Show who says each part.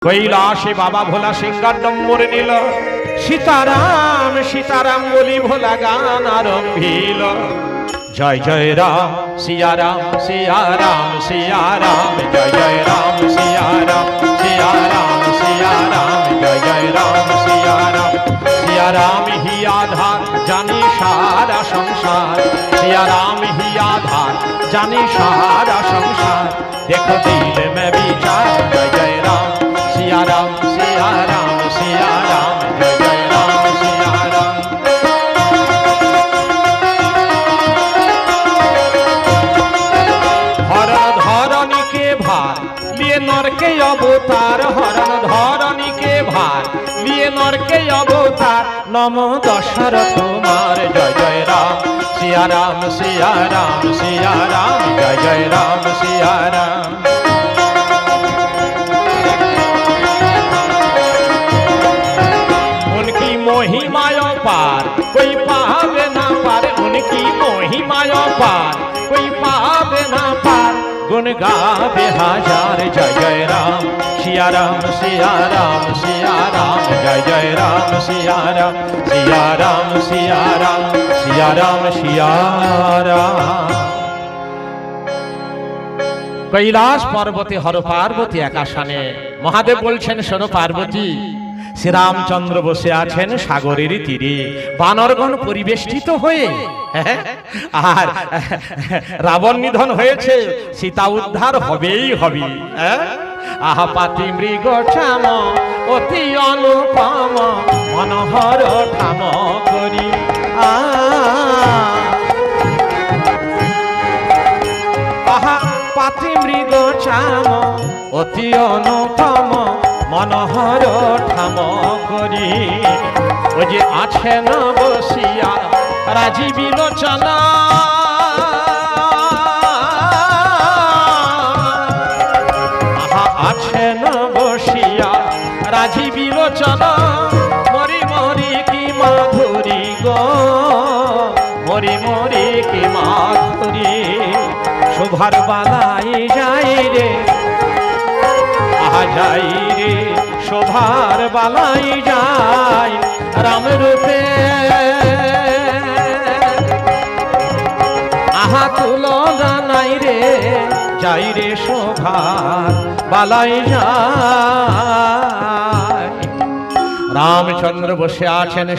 Speaker 1: কৈলাসে বাবা ভোলা সিংহার নম্বর নিল, সীতারাম সীতারাম বলি ভোলা গান আরম্ভিল। জয় জয় রাম সিয়া রাম সিয়া রাম সিয়া রাম, জয় জয় রাম সিয়া রাম সিয়া রাম সিয়া রাম, জয় জয় রাম সিয়া রাম। সিয়া রাম হি আধার জানি সারা সংসার, সিয়া রাম হি আধার জানি সারা সংসার। দেখো দিল মে বিচার, জয় জয় রাম सिया राम सिया राम सिया राम, जय जय राम सिया राम। हरण धरनी के भार लिए नर के अवतार, हरण धरनी के भार लिए नर के अवतार। नमो दशरथ कुमार, जय जय राम सिया राम सिया राम सिया राम, जय जय राम सिया राम। महिमायो पार कोई पावे ना पार, उनकी महिमायो पार कोई पावे ना पार। गुण गावे हजार, जय जय राम सिया राम सिया राम सिया राम, जय जय राम सिया राम सिया राम सिया राम सिया राम सिया राम। কৈলাস পর্বতে হর পার্বতী একাশানে মহাদেব বলছেন, শোনো পার্বতী, শ্রীরামচন্দ্র বসে আছেন সাগরের তীরে, বানরগণ পরিবেষ্টিত হয়ে, আর রাবণ নিধন হয়েছে, সীতা উদ্ধার হবেই হবে। আহা পাতি মৃগ চাম অতি অনুপম, মনোহর ঠাম করি। আহা পাতি মৃগ চাম অতি অনুপম, মনোহর ঠাম করি। ও যে আছেন বসিয়া রাজীব লোচনা, আহা আছেন বসিয়া রাজীব লোচনা। মরি মরি কি মাধুরী গো, মরি মরি কি মাধুরী। শোভার বালাই যাই রে, আহা যাই রে শোভার বালাই যাই রাম রূপে। আহা তুলনা নাই রে, যাই রে শোভার বালাই যাই। রামচন্দ্র বসে আছেন